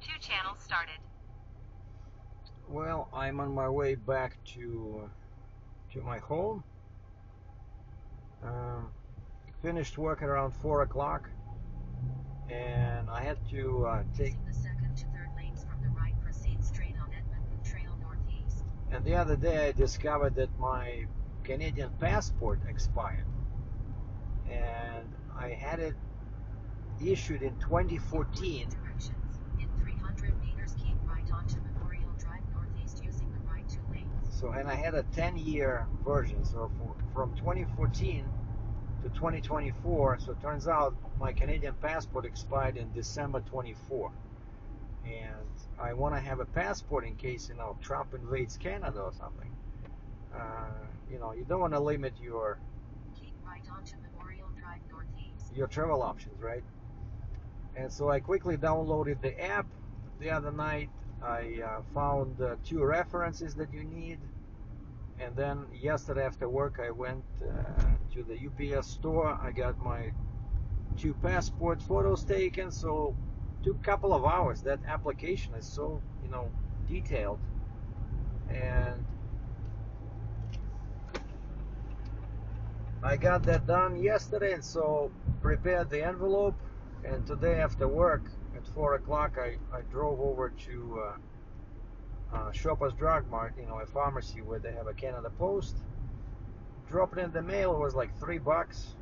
Two channels started. Well, I'm on my way back to my home. Um, Finished work around 4 o'clock, and I had to take the second to third lanes from the right. Proceed straight on Edmonton Trail northeast. And the other day I discovered that my Canadian passport expired, and I had it issued in 2014. Directions. In 300 meters, keep right onto Memorial Drive northeast using the right two lanes. So, and I had a 10-year version, so from 2014 to 2024. So it turns out my Canadian passport expired in December 24, and I want to have a passport in case Trump invades Canada or something. You don't want to limit your Keep right onto Memorial Drive northeast. your travel options, right? And so I quickly downloaded the app the other night. I found 2 references that you need, and then yesterday after work I went to the UPS store. I got my 2 passport photos taken, so it took a couple of hours. That application is so detailed, and I got that done yesterday, and so prepared the envelope. And today after work at 4 o'clock I drove over to Shoppers Drug Mart, a pharmacy where they have a Canada Post. Dropped it in the mail. It was like $3,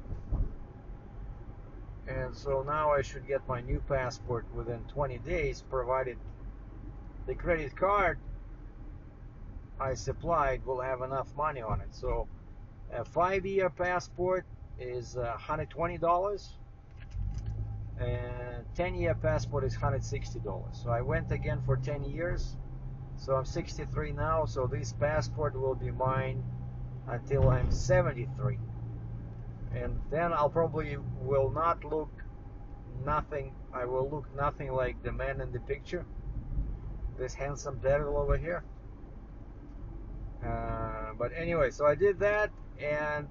and so now I should get my new passport within 20 days, provided the credit card I supplied will have enough money on it. So a 5-year passport is $120, and 10-year passport is $160. So I went again for 10 years. So I'm 63 now, so this passport will be mine until I'm 73. And then I'll probably will not look nothing, I will look nothing like the man in the picture, this handsome devil over here. But anyway, so I did that, and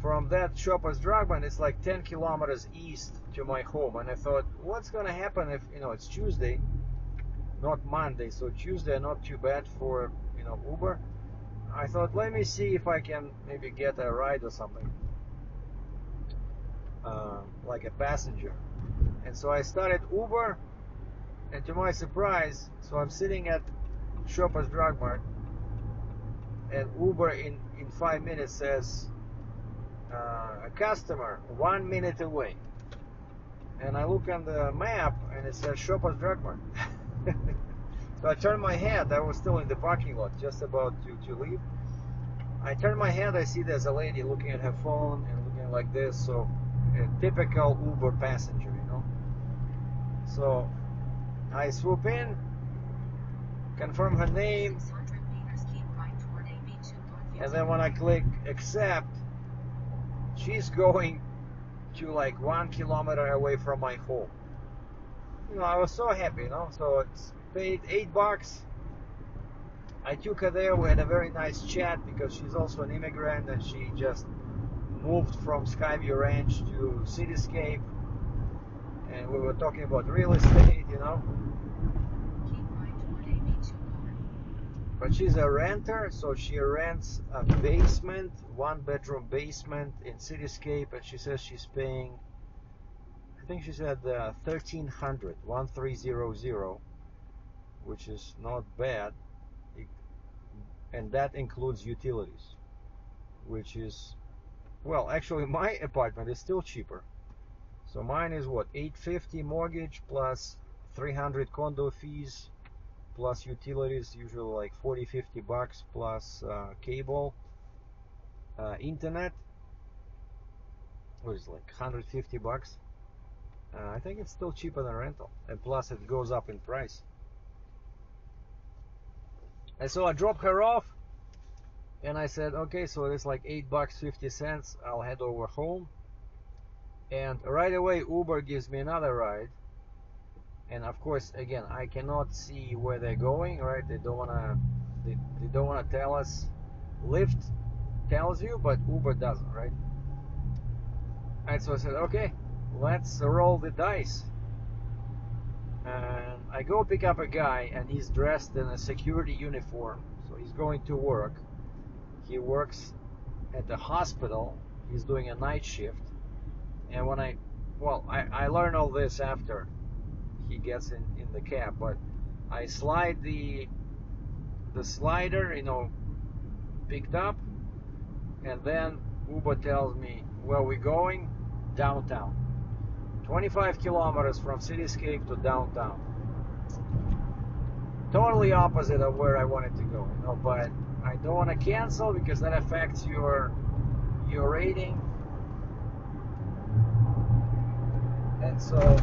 from that Shoppers Drug Mart, it's like 10 kilometers east to my home. And I thought, what's gonna happen if it's Tuesday, not Monday? So Tuesday not too bad for Uber. I thought, let me see if I can maybe get a ride or something, like a passenger. And so I started Uber, and to my surprise, so I'm sitting at Shoppers Drug Mart, and Uber in 5 minutes says, a customer 1 minute away. And I look on the map and it says Shoppers Drug Mart. So I turned my head. I was still in the parking lot, just about to leave. I turned my head. I see there's a lady looking at her phone and looking like this. So a typical Uber passenger, So I swoop in, confirm her name, 600 meters, keep right toward AB2 north. and then when I click accept, she's going to like 1 kilometer away from my home. I was so happy, So it's paid $8. I took her there. We had a very nice chat because she's also an immigrant, and she just moved from Skyview Ranch to Cityscape, and we were talking about real estate, Keep right toward AB2 north. But she's a renter, so she rents a basement, 1-bedroom basement in Cityscape, and she says she's paying, I think she said $1,300, which is not bad, and that includes utilities, which is, well, actually my apartment is still cheaper. So mine is what, $850 mortgage plus $300 condo fees plus utilities, usually like $40-50 plus cable, internet, what is it, like $150. I think it's still cheaper than rental, and plus it goes up in price. And so I dropped her off, and I said, okay, so it's like $8.50. I'll head over home, and right away Uber gives me another ride. And of course, again, I cannot see where they're going, right? They don't wanna tell us. Lyft tells you, but Uber doesn't, right? And so I said, okay, let's roll the dice. And I go pick up a guy, and he's dressed in a security uniform, so he's going to work. He works at the hospital. He's doing a night shift. And when I learn all this after he gets in the cab, but I slide the slider, picked up, and then Uber tells me where we're going, downtown. 25 kilometers from cityscape to downtown. Totally opposite of where I wanted to go, but I don't want to cancel because that affects your rating. And so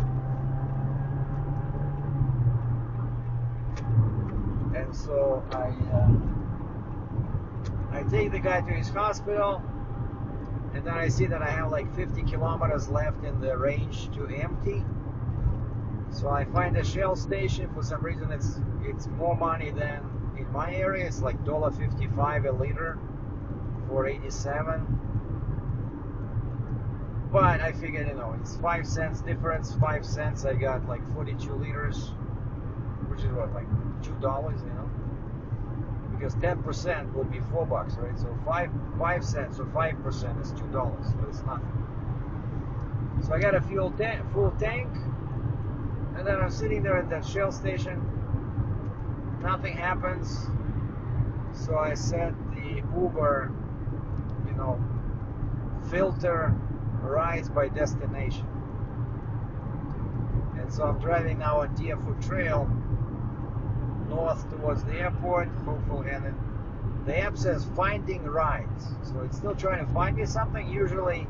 I take the guy to his hospital, and then I see that I have like 50 kilometers left in the range to empty. So I find a Shell station. For some reason it's more money than in my area. It's like $1.55 a liter for 87. But I figured, it's 5 cents difference. 5 cents, I got like 42 liters, which is what, like $2, because 10% would be $4, right? So 5 cents or 5% is $2, but it's nothing. So I got a full tank, and then I'm sitting there at that Shell station. Nothing happens. So I set the Uber, filter rides by destination. And so I'm driving now on Deerfoot Trail north towards the airport, hopefully, and the app says finding rides. So it's still trying to find me something. Usually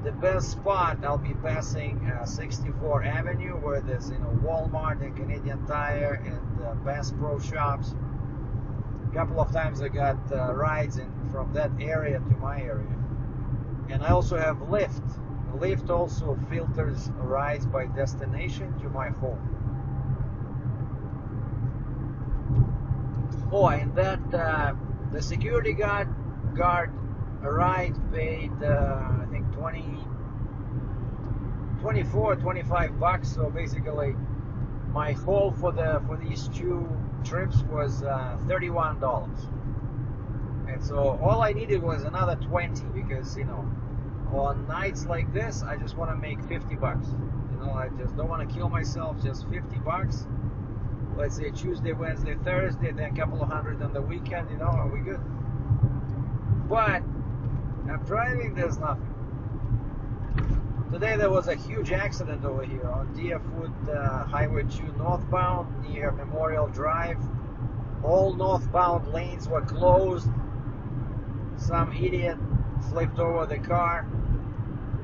the best spot, I'll be passing 64 Avenue, where there's Walmart and Canadian Tire and Bass Pro Shops. A couple of times I got rides from that area to my area. And I also have Lyft. Lyft also filters rides by destination to my home. Oh, and that the security guard ride paid I think $25. So basically, my haul for these 2 trips was $31. And so all I needed was another 20, because on nights like this I just want to make $50. I just don't want to kill myself. Just $50. Let's say Tuesday, Wednesday, Thursday, then a couple of hundred on the weekend. Are we good? But I'm driving, there's nothing. Today there was a huge accident over here on Deerfoot Highway 2 northbound near Memorial Drive. All northbound lanes were closed. Some idiot flipped over the car,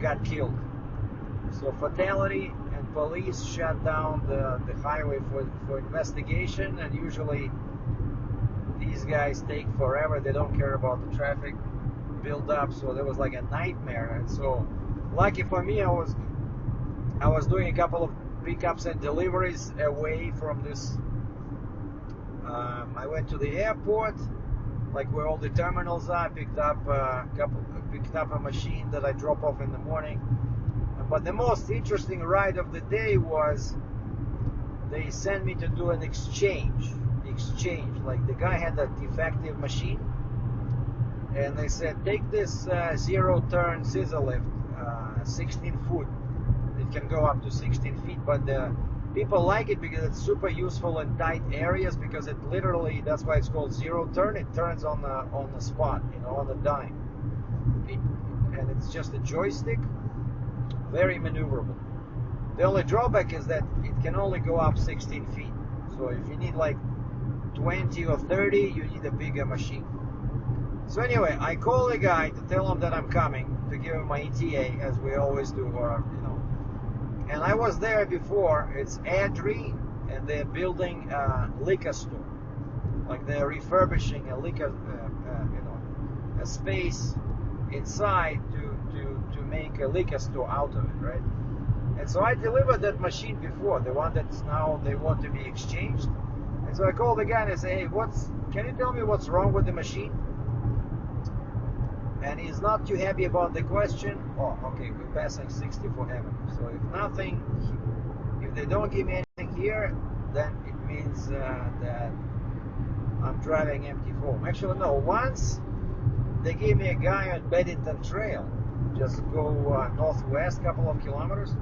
got killed. So fatality, and police shut down the highway for investigation, and usually these guys take forever. They don't care about the traffic build up, so there was like a nightmare. And so lucky for me, I was doing a couple of pickups and deliveries away from this. I went to the airport, like where all the terminals are. Picked up a machine that I drop off in the morning. But the most interesting ride of the day was they sent me to do an exchange. Like the guy had a defective machine, and they said, take this zero-turn scissor lift, 16 foot. It can go up to 16 feet, but the people like it because it's super useful in tight areas, because it literally, that's why it's called zero-turn. It turns on the spot, on the dime. And it's just a joystick. Very maneuverable. The only drawback is that it can only go up 16 feet. So if you need like 20 or 30, you need a bigger machine. So anyway, I call the guy to tell him that I'm coming, to give him my ETA, as we always do, And I was there before. It's Adri, and they're building a liquor store. Like they're refurbishing a liquor, a space inside to make a liquor store out of it, right? And so I delivered that machine before, the one that's now they want to be exchanged. And so I called the guy and I say, hey, can you tell me what's wrong with the machine? And he's not too happy about the question. Oh, okay, we're passing 64 Avenue. So if they don't give me anything, here, then it means that I'm driving empty foam. Actually, no. Once they gave me a guy on Beddington Trail, just go northwest, couple of kilometers.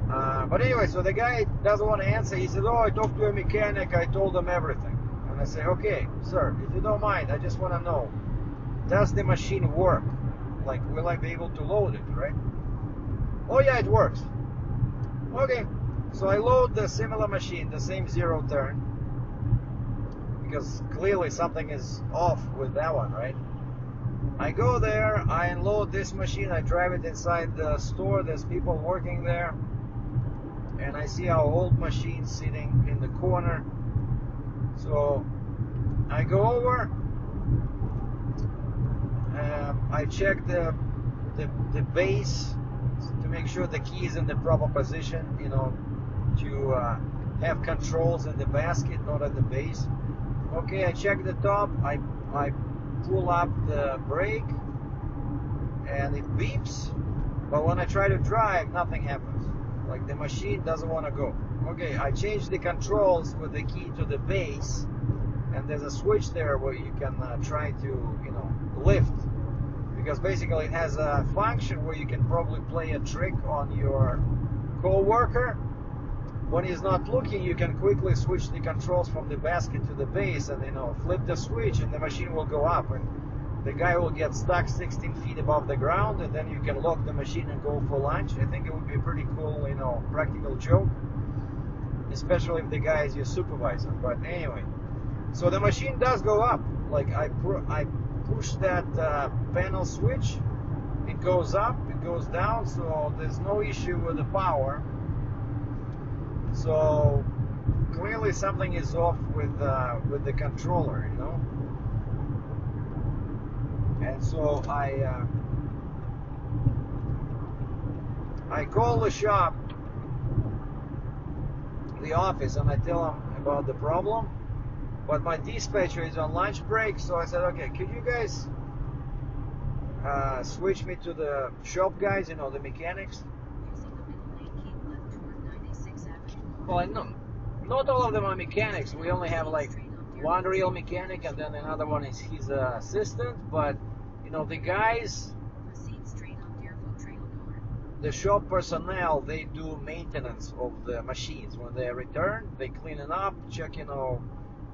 But anyway, so the guy doesn't want to answer. He said, "Oh, I talked to a mechanic. I told him everything." And I say, "Okay, sir, if you don't mind, I just want to know, does the machine work? Like, will I be able to load it, right?" "Oh yeah, it works." Okay, so I load the similar machine, the same zero turn, because clearly something is off with that one, right? I go there, I unload this machine, I drive it inside the store, there's people working there, and I see our old machine sitting in the corner. So I go over, I check the base to make sure the key is in the proper position, you know, to have controls in the basket, not at the base. Okay, I check the top, I pull up the brake, and it beeps, but when I try to drive, nothing happens. Like, the machine doesn't want to go. Okay, I change the controls with the key to the base, and there's a switch there where you can try to, you know, lift, because basically it has a function where you can probably play a trick on your co-worker. When he's not looking, you can quickly switch the controls from the basket to the base, and, you know, flip the switch, and the machine will go up, and the guy will get stuck 16 feet above the ground, and then you can lock the machine and go for lunch. I think it would be a pretty cool, you know, practical joke, especially if the guy is your supervisor. But anyway, so the machine does go up. Like, I push that panel switch, it goes up, it goes down, so there's no issue with the power. So clearly something is off with the controller, you know. And so I call the shop, the office, and I tell them about the problem. But my dispatcher is on lunch break, so I said, "Okay, could you guys switch me to the shop guys, you know, the mechanics?" Using the middle lane, keep left toward 96 Avenue. Well, I know not all of them are mechanics. We only have like one real mechanic, and then another one is his assistant. But, you know, the guys, Proceed straight on Deerfoot Trail North. the shop personnel, they do maintenance of the machines. When they return, they clean it up, check, you know,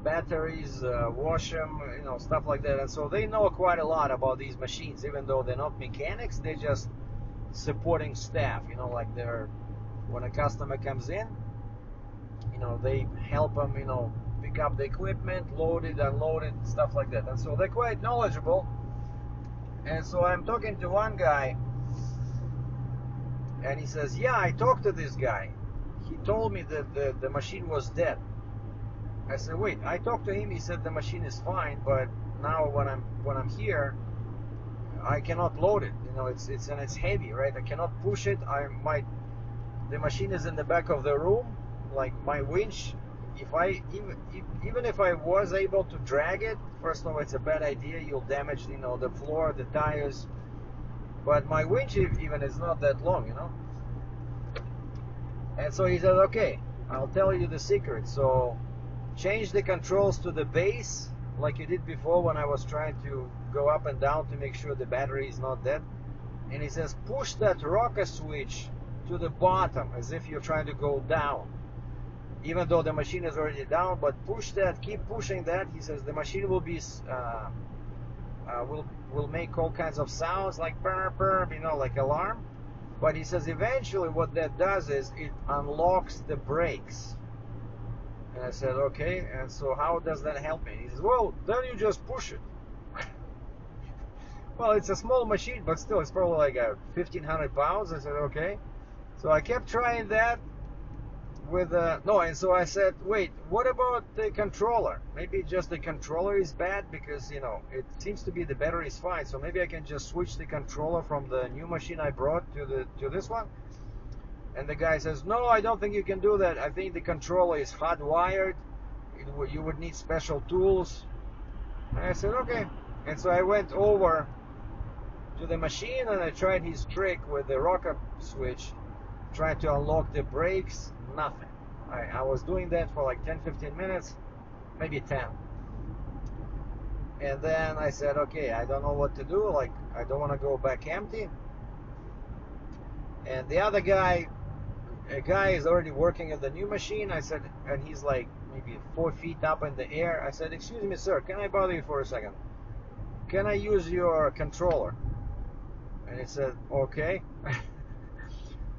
batteries, wash them, you know, stuff like that. And so they know quite a lot about these machines, even though they're not mechanics. They're just supporting staff, you know, like when a customer comes in, you know, they help them, you know, pick up the equipment, load it, unload it, stuff like that. And so they're quite knowledgeable. And so I'm talking to one guy, and he says, "Yeah, I talked to this guy. He told me that the machine was dead." I said, "Wait, I talked to him. He said the machine is fine, but now when I'm here, I cannot load it. You know, it's heavy, right? I cannot push it. The machine is in the back of the room, like my winch. Even if I was able to drag it, first of all, it's a bad idea. You'll damage, you know, the floor, the tires. But my winch even is not that long, you know." And so he said, "Okay, I'll tell you the secret. So change the controls to the base, like you did before when I was trying to go up and down to make sure the battery is not dead." And he says, "Push that rocker switch to the bottom as if you're trying to go down, even though the machine is already down, but push that, keep pushing that." He says the machine will be will make all kinds of sounds like purr, purr, you know, like alarm. But he says eventually what that does is it unlocks the brakes. And I said, "Okay, and so how does that help me?" He says, "Well, then you just push it." Well, it's a small machine, but still, it's probably like 1,500 pounds. I said, "Okay." So I kept trying that with no, and so I said, "Wait, what about the controller? Maybe just the controller is bad, because, you know, it seems to be the battery is fine. So maybe I can just switch the controller from the new machine I brought to this one." And the guy says, "No, I don't think you can do that. I think the controller is hardwired. You would need special tools." And I said, "Okay." And so I went over to the machine and I tried his trick with the rocker switch, tried to unlock the brakes. nothing. I was doing that for like 10-15 minutes, maybe 10. And then I said, okay, I don't know what to do. Like, I don't want to go back empty. And the other guy, a guy is already working at the new machine. I said, and he's like maybe 4 feet up in the air. I said, excuse me, sir, can I bother you for a second? Can I use your controller? And he said, okay.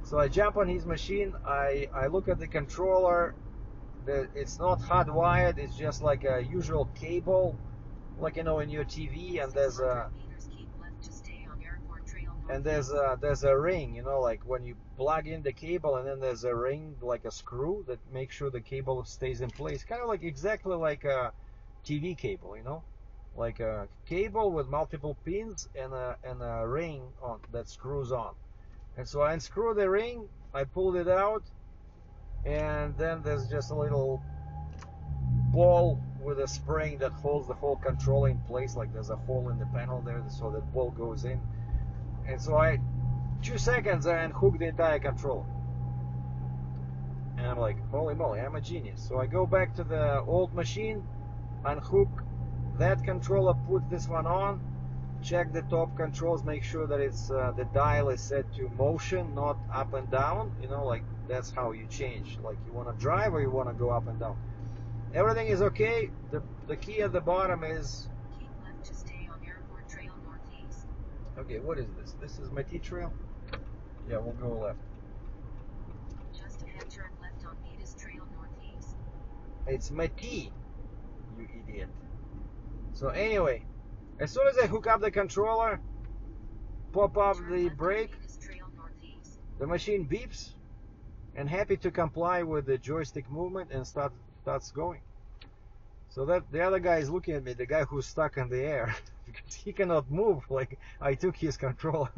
So I jump on his machine. I look at the controller. It's not hardwired. It's just like a usual cable, like, you know, in your TV. And there's a there's a ring, you know, like when you plug in the cable, and then there's a ring, like a screw that makes sure the cable stays in place. Kind of like exactly like a TV cable, you know, like a cable with multiple pins and a ring on that screws on. And so I unscrew the ring, I pulled it out, and then there's just a little ball with a spring that holds the whole controller in place. Like there's a hole in the panel there, so that ball goes in. And so 2 seconds, I unhook the entire controller. And I'm like, holy moly, I'm a genius. So I go back to the old machine, unhook that controller, put this one on, check the top controls, make sure that it's the dial is set to motion, not up and down. You know, like that's how you change. Like you want to drive or you want to go up and down. Everything is okay. The key at the bottom is keep left to stay on Airport Trail Northeast. Okay, what is this? This is my T trail? Yeah, we'll go left. Just ahead, turn left on Metis Trail Northeast. It's my T, you idiot. So anyway, as soon as I hook up the controller, pop up the brake, the machine beeps, and happy to comply with the joystick movement and starts going. So that the other guy is looking at me, the guy who's stuck in the air, because he cannot move. Like I took his controller.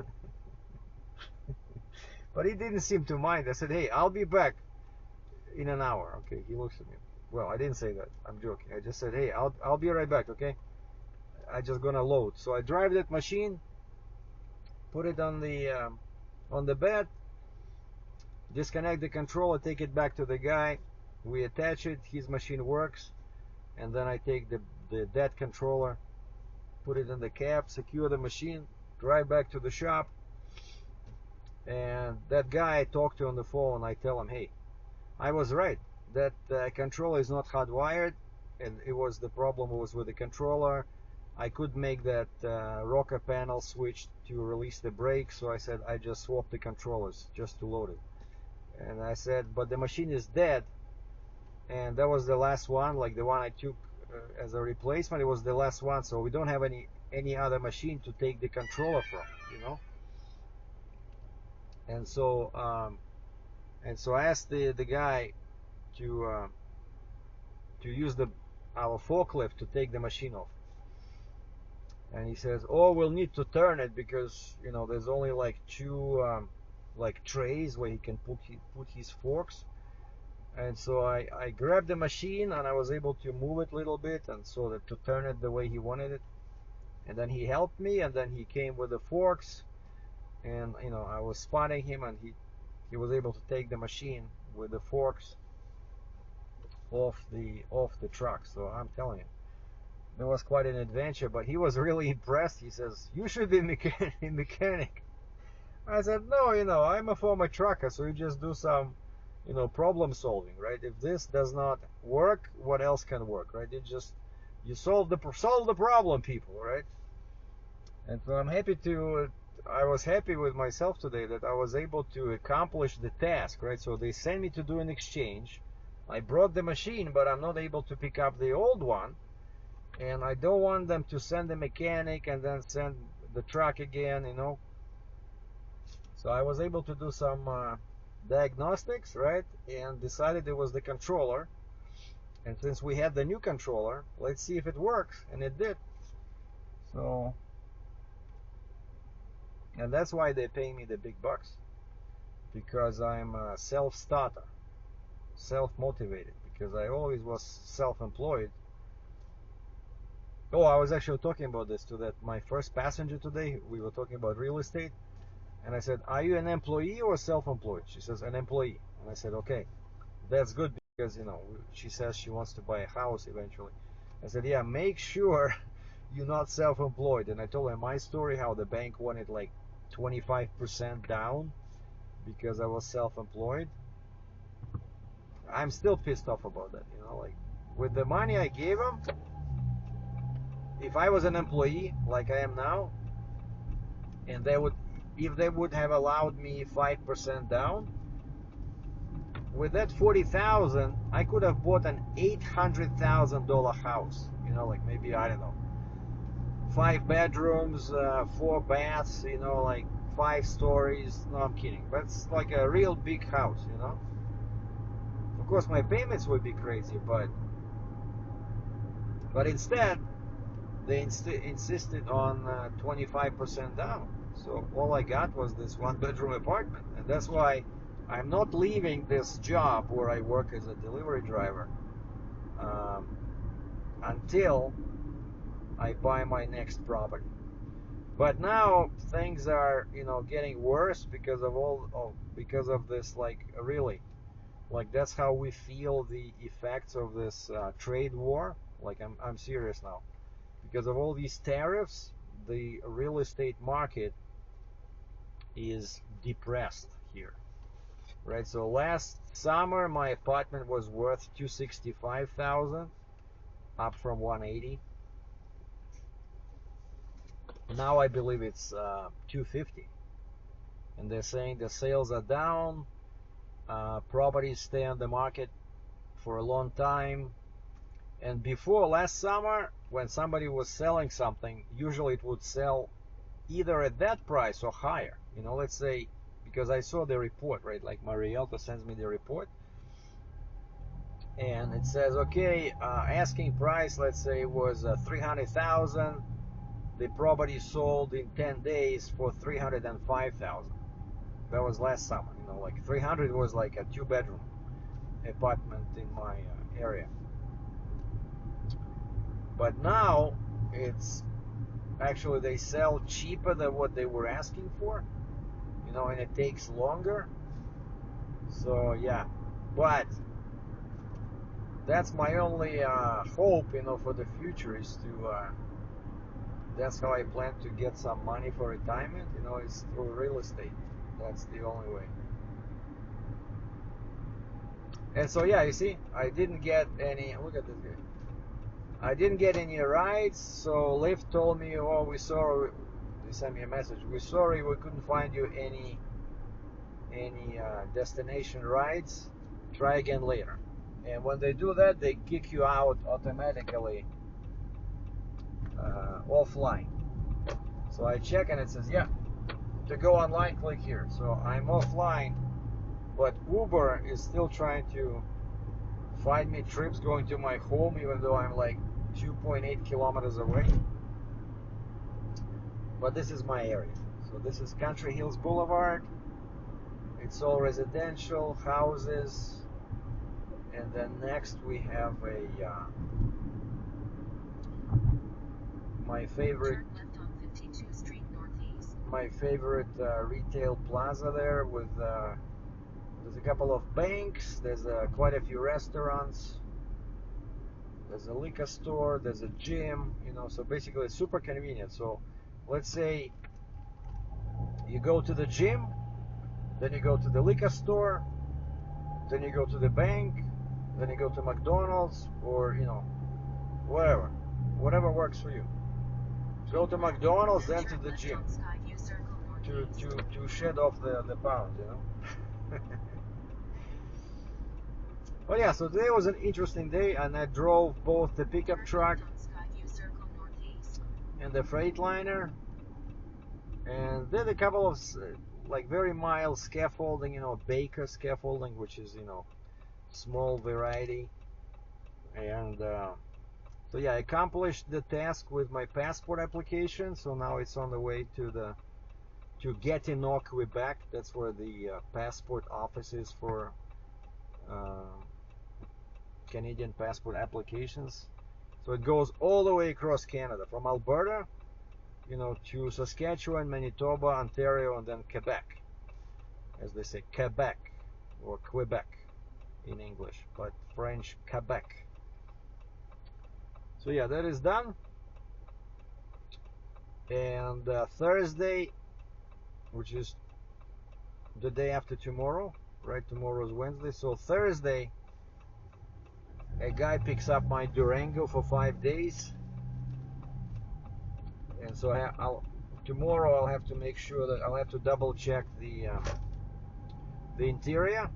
But he didn't seem to mind. I said, hey, I'll be back in an hour. Okay, he looks at me. Well, I didn't say that. I'm joking. I just said, hey, I'll be right back. Okay, I just gonna load. So I drive that machine, put it on the bed, disconnect the controller, take it back to the guy. We attach it. His machine works, and then I take that controller, put it in the cab, secure the machine, drive back to the shop. And that guy I talked to on the phone, I tell him, hey, I was right. That controller is not hardwired, and the problem was with the controller. I could make that rocker panel switch to release the brake, so I said I just swapped the controllers just to load it. And I said, but the machine is dead, and that was the last one, like the one I took as a replacement. It was the last one, so we don't have any other machine to take the controller from, you know. And so I asked the guy to use our forklift to take the machine off. And he says, oh, we'll need to turn it because, you know, there's only like 2 like trays where he can put his forks. And so I grabbed the machine and I was able to move it a little bit, and so that to turn it the way he wanted it. And then he helped me, and then he came with the forks, and you know, I was spotting him, and he was able to take the machine with the forks off the truck. So I'm telling you, it was quite an adventure, but he was really impressed. He says, you should be a mechanic. I said, no, you know, I'm a former trucker, so you just do some, you know, problem solving, right? If this does not work, what else can work, right? You solve the problem, people, right? And so I was happy with myself today that I was able to accomplish the task, right? So they sent me to do an exchange. I brought the machine, but I'm not able to pick up the old one. And I don't want them to send the mechanic and then send the truck again, you know. So I was able to do some diagnostics, right? And decided it was the controller. And since we had the new controller, let's see if it works. And it did. So, and that's why they pay me the big bucks. Because I'm a self-starter, self-motivated. Because I always was self-employed. Oh, I was actually talking about this to my first passenger today. We were talking about real estate. And I said, are you an employee or self-employed? She says, an employee. And I said, okay. that's good because she says she wants to buy a house eventually. I said, yeah, make sure you're not self-employed. And I told her my story, how the bank wanted like 25% down because I was self-employed. I'm still pissed off about that. Like with the money I gave them, if I was an employee like I am now, and if they would have allowed me 5% down, with that 40,000, I could have bought an $800,000 house. Like maybe, I don't know, 5 bedrooms, 4 baths. Like 5 stories. No, I'm kidding. That's like a real big house. Of course, my payments would be crazy, but instead they insisted on 25% down. So all I got was this 1-bedroom apartment, and that's why I'm not leaving this job where I work as a delivery driver until I buy my next property. But now things are, getting worse because of this, like, really, like, that's how we feel the effects of this trade war. Like, I'm serious now. Because of all these tariffs, the real estate market is depressed here. Right, so last summer my apartment was worth $265,000, up from $180. Now I believe it's $250, and they're saying the sales are down. Properties stay on the market for a long time, and before last summer, when somebody was selling something, usually it would sell either at that price or higher. Let's say, because I saw the report, right? Like my realtor sends me the report, and it says, okay, asking price, let's say, was $300,000. The property sold in 10 days for $305,000. That was last summer. Like 300 was like a 2-bedroom apartment in my area. But now it's actually, they sell cheaper than what they were asking for, and it takes longer. So yeah, but that's my only hope, for the future, is to that's how I plan to get some money for retirement, is through real estate. That's the only way. And so yeah, you see, I didn't get any, look at this guy, I didn't get any rides. So Lyft told me, oh, they sent me a message, we're sorry, we couldn't find you any destination rides, try again later. And when they do that, they kick you out automatically, offline. So I check and it says, yeah, to go online, click here. So I'm offline, but Uber is still trying to find me trips going to my home, even though I'm like 2.8 kilometers away. But this is my area. So this is Country Hills Boulevard. It's all residential houses, and then next we have my favorite retail plaza there with there's a couple of banks, there's quite a few restaurants, there's a liquor store, there's a gym, so basically it's super convenient. So let's say you go to the gym, then you go to the liquor store, then you go to the bank, then you go to McDonald's, or whatever works for you. Go to McDonald's, then to the gym to shed off the pounds, But yeah, so today was an interesting day, and I drove both the pickup truck and the Freightliner, and did a couple of like very mild scaffolding, Baker scaffolding, which is small variety. And so yeah, I accomplished the task with my passport application. So now it's on the way to Gatineau, Quebec. That's where the passport office is for Canadian passport applications. So it goes all the way across Canada, from Alberta, to Saskatchewan, Manitoba, Ontario, and then Quebec, as they say, Quebec or Quebec in English, but French Quebec. So yeah, that is done. And Thursday, which is the day after tomorrow, right? Tomorrow is Wednesday. So Thursday, a guy picks up my Durango for 5 days. And so tomorrow I'll have to make sure that I'll have to double check the interior.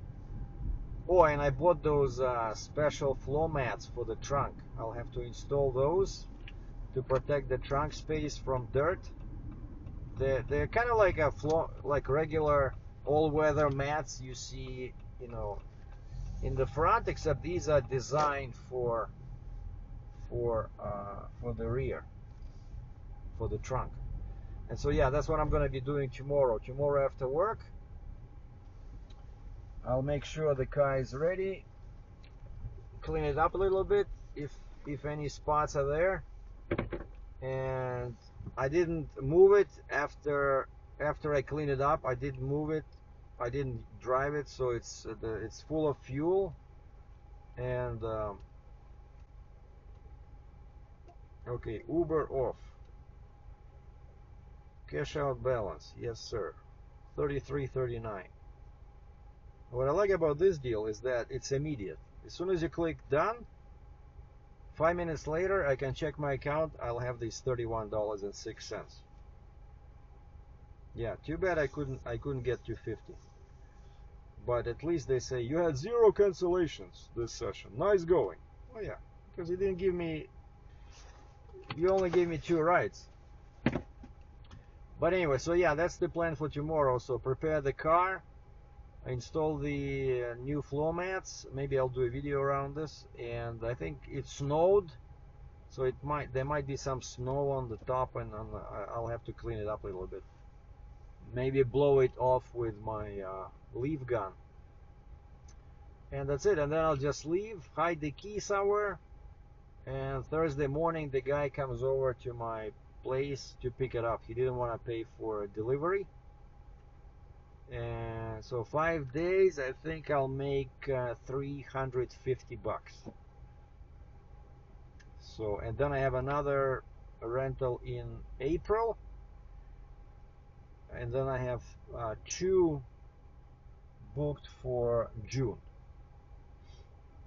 Oh, and I bought those special floor mats for the trunk. I'll have to install those to protect the trunk space from dirt. They're kind of like a floor, like regular all-weather mats you see, you know, in the front, except these are designed for the rear, for the trunk. And so yeah, that's what I'm going to be doing tomorrow. Tomorrow after work, I'll make sure the car is ready, clean it up a little bit if any spots are there. And I didn't move it after I cleaned it up. I didn't move it. I didn't drive it, so it's full of fuel. And okay, Uber off. Cash out balance, yes sir, 33.39. What I like about this deal is that it's immediate. As soon as you click done, 5 minutes later I can check my account. I'll have these $31.06. Yeah, too bad I couldn't get 250. But at least they say you had 0 cancellations this session. Nice going. Oh yeah, because you didn't give me, you only gave me 2 rides. But anyway, so yeah, that's the plan for tomorrow. So prepare the car, install the new floor mats. Maybe I'll do a video around this. And I think it snowed, so there might be some snow on the top, and I'll have to clean it up a little bit. Maybe blow it off with my leaf gun. And that's it. And then I'll just leave, hide the key somewhere. And Thursday morning the guy comes over to my place to pick it up. He didn't want to pay for delivery. And so 5 days, I think I'll make 350 bucks. So, and then I have another rental in April, and then I have 2 booked for June.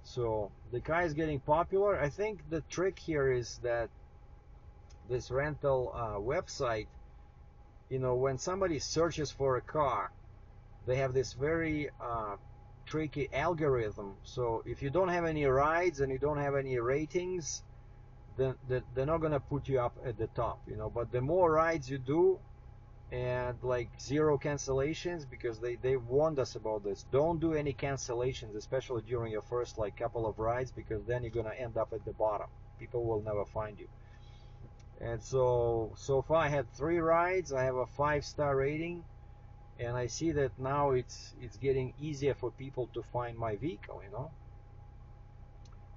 So the car is getting popular. I think the trick here is that this rental website, you know, when somebody searches for a car, they have this very tricky algorithm. So if you don't have any rides and you don't have any ratings, then they're not gonna put you up at the top, you know. But the more rides you do, and like 0 cancellations, because they warned us about this. Don't do any cancellations, especially during your first like couple of rides, because then you're gonna end up at the bottom. People will never find you. And so far I had 3 rides. I have a 5-star rating, and I see that now it's getting easier for people to find my vehicle, you know.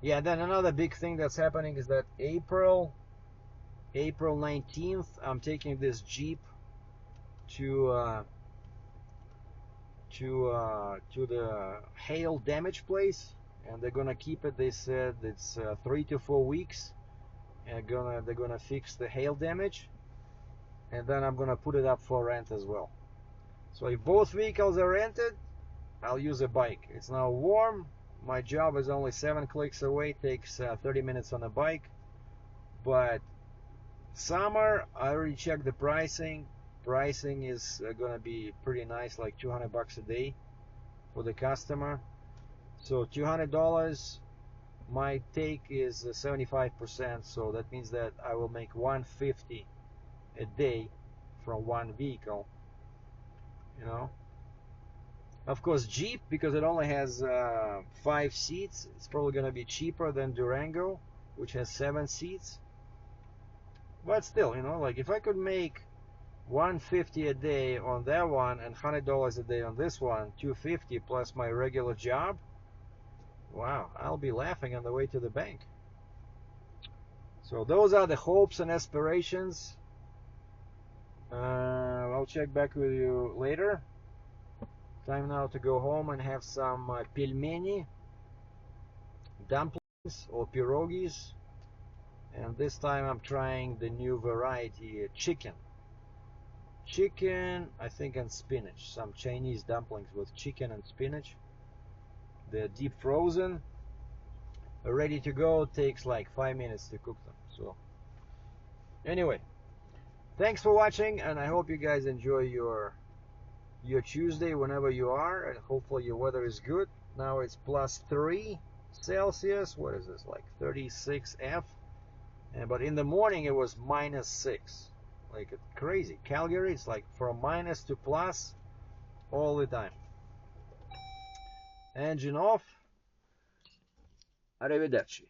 Yeah, then another big thing that's happening is that April 19th, I'm taking this Jeep to the hail damage place, and they're gonna keep it. They said it's 3 to 4 weeks, and they're gonna fix the hail damage, and then I'm gonna put it up for rent as well. So if both vehicles are rented, I'll use a bike. It's now warm. My job is only 7 clicks away. Takes 30 minutes on a bike. But summer, I already checked the pricing. Pricing is gonna be pretty nice, like 200 bucks a day for the customer. So $200. My take is 75%, so that means that I will make 150 a day from one vehicle, you know. Of course, Jeep, because it only has 5 seats, it's probably gonna be cheaper than Durango, which has 7 seats. But still, you know, like if I could make 150 a day on that one and $100 a day on this one, 250 plus my regular job, wow, I'll be laughing on the way to the bank. So those are the hopes and aspirations. I'll check back with you later. Time now to go home and have some pelmeni. dumplings or pierogies, and this time I'm trying the new variety, chicken, I think, and spinach. Some Chinese dumplings with chicken and spinach. They're deep frozen, ready to go. Takes like 5 minutes to cook them. So anyway, thanks for watching, and I hope you guys enjoy your Tuesday whenever you are, and hopefully your weather is good. Now it's +3 Celsius. What is this, like 36 F? But in the morning it was -6. Like crazy. Calgary, it's like from minus to plus all the time. Engine off. Arrivederci.